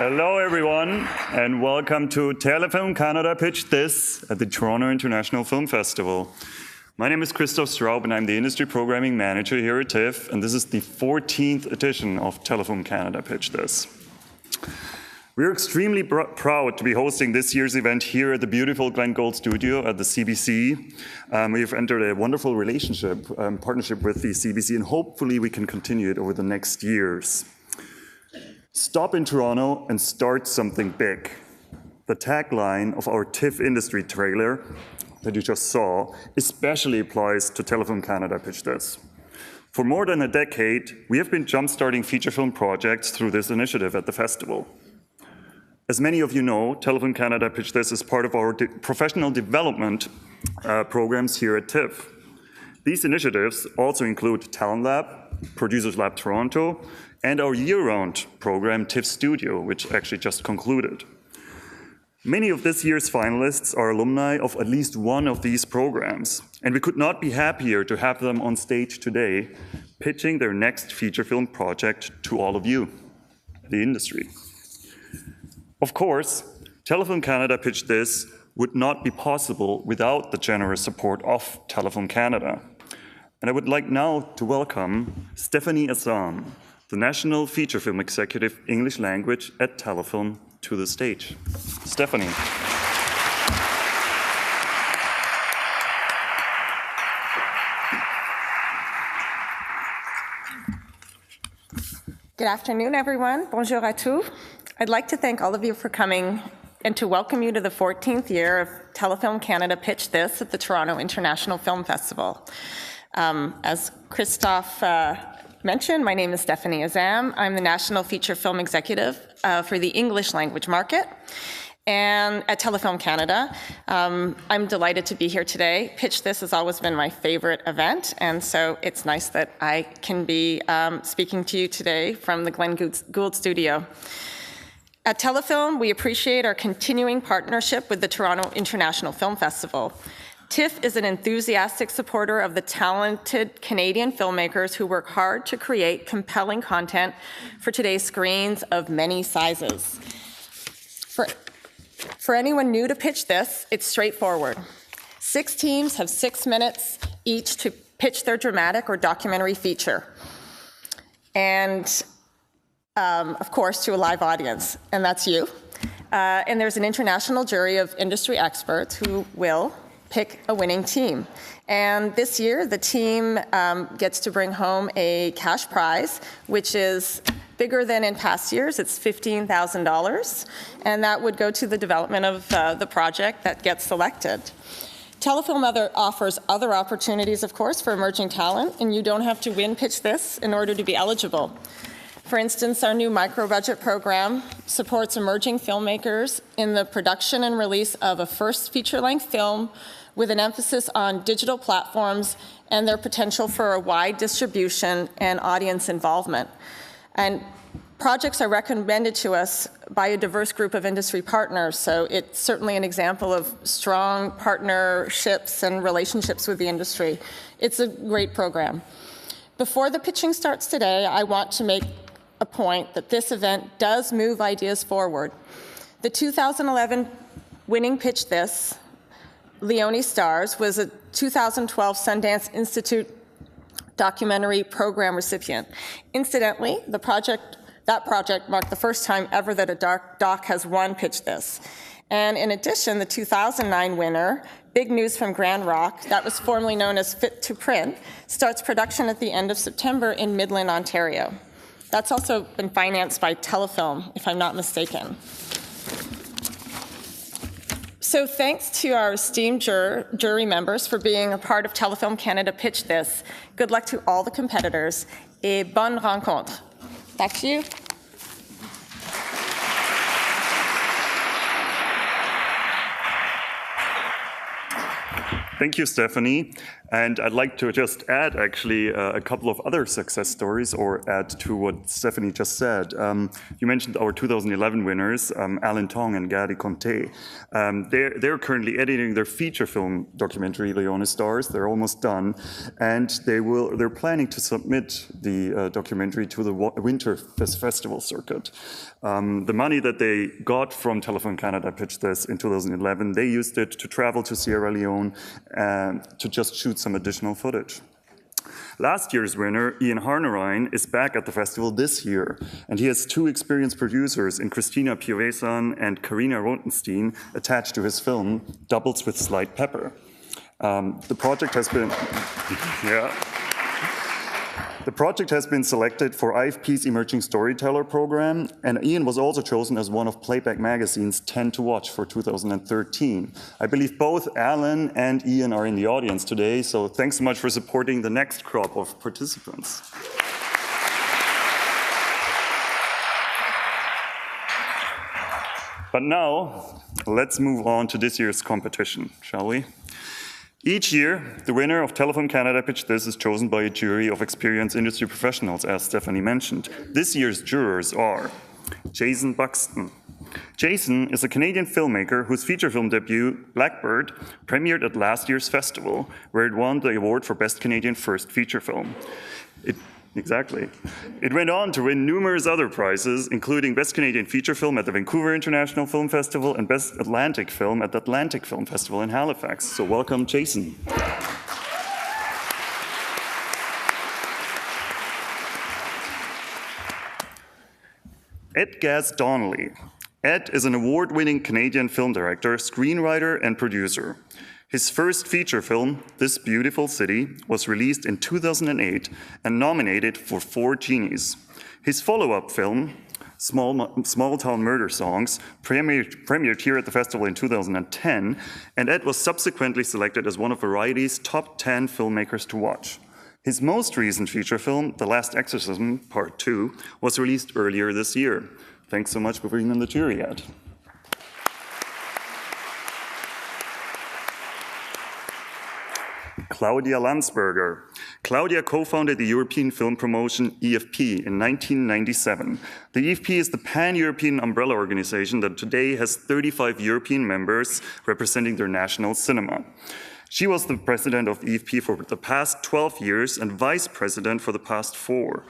Hello, everyone, and welcome to Telefilm Canada PITCH THIS at the Toronto International Film Festival. My name is Christoph Straub, and I'm the Industry Programming Manager here at TIFF, and this is the 14th edition of Telefilm Canada PITCH THIS. We're extremely proud to be hosting this year's event here at the beautiful Glenn Gould Studio at the CBC. We've entered a wonderful partnership with the CBC, and hopefully we can continue it over the next years. Stop in Toronto and start something big. The tagline of our TIFF industry trailer that you just saw especially applies to Telefilm Canada PITCH THIS. For more than a decade, we have been jump-starting feature film projects through this initiative at the festival. As many of you know, Telefilm Canada PITCH THIS is part of our professional development programs here at TIFF. These initiatives also include Talent Lab, Producers Lab Toronto, and our year-round program, TIFF Studio, which actually just concluded. Many of this year's finalists are alumni of at least one of these programs, and we could not be happier to have them on stage today, pitching their next feature film project to all of you, the industry. Of course, Telefilm Canada PITCH THIS would not be possible without the generous support of Telefilm Canada. And I would like now to welcome Stephanie Azam, the National Feature Film Executive English Language at Telefilm, to the stage. Stephanie. Good afternoon, everyone. Bonjour à tous. I'd like to thank all of you for coming and to welcome you to the 14th year of Telefilm Canada PITCH THIS at the Toronto International Film Festival. As Christoph mentioned, my name is Stephanie Azam. I'm the National Feature Film Executive for the English language market and at Telefilm Canada. I'm delighted to be here today. PITCH THIS has always been my favorite event, and so it's nice that I can be speaking to you today from the Glenn Gould Studio. At Telefilm, we appreciate our continuing partnership with the Toronto International Film Festival. TIFF is an enthusiastic supporter of the talented Canadian filmmakers who work hard to create compelling content for today's screens of many sizes. For anyone new to PITCH THIS, it's straightforward. 6 teams have 6 minutes each to pitch their dramatic or documentary feature. And of course, to a live audience, and that's you. And there's an international jury of industry experts who will pick a winning team. And this year, the team gets to bring home a cash prize, which is bigger than in past years. It's $15,000, and that would go to the development of the project that gets selected. Telefilm offers other opportunities, of course, for emerging talent, and you don't have to win PITCH THIS in order to be eligible. For instance, our new micro-budget program supports emerging filmmakers in the production and release of a first feature-length film with an emphasis on digital platforms and their potential for a wide distribution and audience involvement. And projects are recommended to us by a diverse group of industry partners, so it's certainly an example of strong partnerships and relationships with the industry. It's a great program. Before the pitching starts today, I want to make a point that this event does move ideas forward. The 2011 winning PITCH THIS, Leone Stars, was a 2012 Sundance Institute documentary program recipient. Incidentally, that project marked the first time ever that a doc has won PITCH THIS. And in addition, the 2009 winner, Big News from Grand Rock, that was formerly known as Fit to Print, starts production at the end of September in Midland, Ontario. That's also been financed by Telefilm, if I'm not mistaken. So thanks to our esteemed jury members for being a part of Telefilm Canada PITCH THIS. Good luck to all the competitors, et bonne rencontre. Back to you. Thank you, Stephanie. And I'd like to just add, actually, a couple of other success stories, or add to what Stephanie just said. You mentioned our 2011 winners, Alan Tong and Gary Conte. They're currently editing their feature film documentary, Leone Stars. They're almost done. And they're planning to submit the documentary to the Winter Festival circuit. The money that they got from Telefilm Canada Pitch This in 2011, they used it to travel to Sierra Leone to just shoot some additional footage. Last year's winner, Ian Harnerine, is back at the festival this year, and he has two experienced producers in Christina Piovesan and Karina Rotenstein attached to his film, Doubles with Slight Pepper. The project has been, The project has been selected for IFP's Emerging Storyteller program, and Ian was also chosen as one of Playback Magazine's 10 to watch for 2013. I believe both Alan and Ian are in the audience today, so thanks so much for supporting the next crop of participants. But now, let's move on to this year's competition, shall we? Each year, the winner of Telefilm Canada Pitch This is chosen by a jury of experienced industry professionals, as Stephanie mentioned. This year's jurors are Jason Buxton. Jason is a Canadian filmmaker whose feature film debut, Blackbird, premiered at last year's festival, where it won the award for Best Canadian First Feature Film. It went on to win numerous other prizes, including Best Canadian Feature Film at the Vancouver International Film Festival and Best Atlantic Film at the Atlantic Film Festival in Halifax. So welcome, Jason. Ed Gaz Donnelly. Ed is an award-winning Canadian film director, screenwriter, and producer. His first feature film, This Beautiful City, was released in 2008 and nominated for 4 Genies. His follow-up film, Small Town Murder Songs, premiered here at the festival in 2010, and Ed was subsequently selected as one of Variety's top 10 filmmakers to watch. His most recent feature film, The Last Exorcism, Part 2, was released earlier this year. Thanks so much for being in the jury, Ed. Claudia Landsberger. Claudia co-founded the European film promotion EFP in 1997. The EFP is the pan-European umbrella organization that today has 35 European members representing their national cinema. She was the president of EFP for the past 12 years and vice president for the past 4.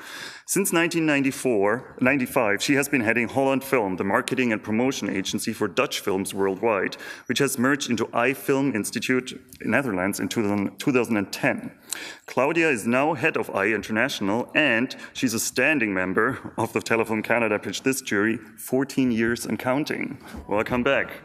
Since 1995, she has been heading Holland Film, the marketing and promotion agency for Dutch films worldwide, which has merged into iFilm Institute in Netherlands in 2010. Claudia is now head of I International, and she's a standing member of the Telefilm Canada Pitch This jury, 14 years and counting. Welcome back.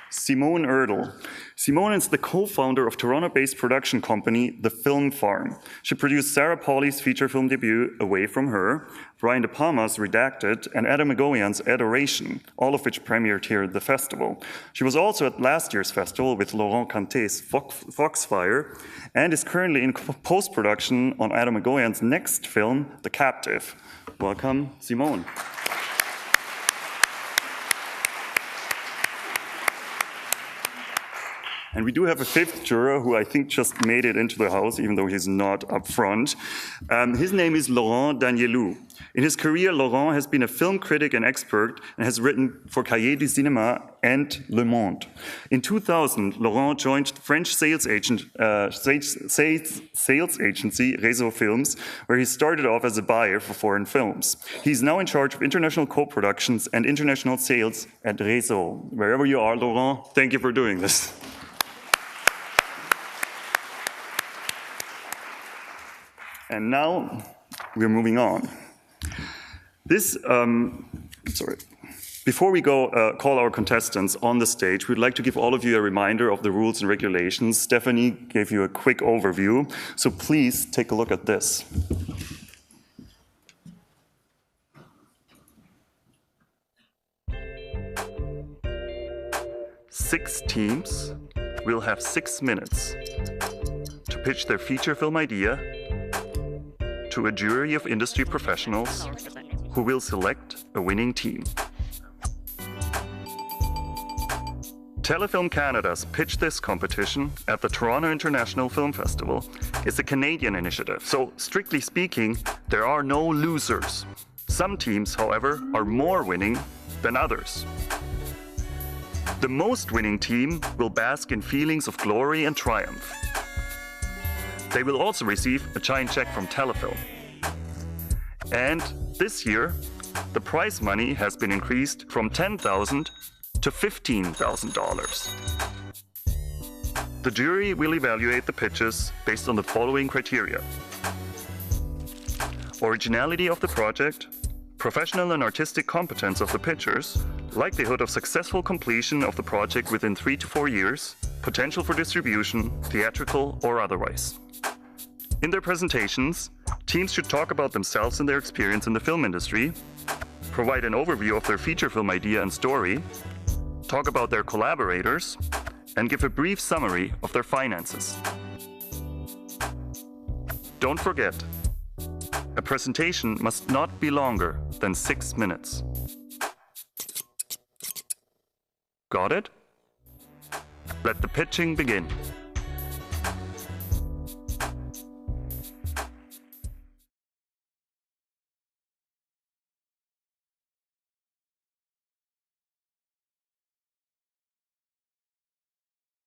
Simone Erdl. Simone is the co-founder of Toronto-based production company The Film Farm. She produced Sarah Pauli's feature film debut, Away From Her, Brian De Palma's Redacted, and Adam Egoyan's Adoration, all of which premiered here at the festival. She was also at last year's festival with Laurent Cante's Foxfire, and is currently in post-production on Adam Egoyan's next film, The Captive. Welcome, Simone. And we do have a fifth juror who I think just made it into the house, even though he's not up front. His name is Laurent Danielou. In his career, Laurent has been a film critic and expert and has written for Cahiers du Cinéma and Le Monde. In 2000, Laurent joined French sales agency Réseau Films, where he started off as a buyer for foreign films. He's now in charge of international co-productions and international sales at Réseau. Wherever you are, Laurent, thank you for doing this. And now we're moving on. Before we go call our contestants on the stage, we'd like to give all of you a reminder of the rules and regulations. Stephanie gave you a quick overview, so please take a look at this. Six teams will have 6 minutes to pitch their feature film idea to a jury of industry professionals who will select a winning team. Telefilm Canada's Pitch This competition at the Toronto International Film Festival is a Canadian initiative, so strictly speaking, there are no losers. Some teams, however, are more winning than others. The most winning team will bask in feelings of glory and triumph. They will also receive a giant check from Telefilm. And this year, the prize money has been increased from $10,000 to $15,000. The jury will evaluate the pitches based on the following criteria: originality of the project, professional and artistic competence of the pitchers, likelihood of successful completion of the project within 3 to 4 years, potential for distribution, theatrical or otherwise. In their presentations, teams should talk about themselves and their experience in the film industry, provide an overview of their feature film idea and story, talk about their collaborators, and give a brief summary of their finances. Don't forget, a presentation must not be longer than 6 minutes. Got it? Let the pitching begin.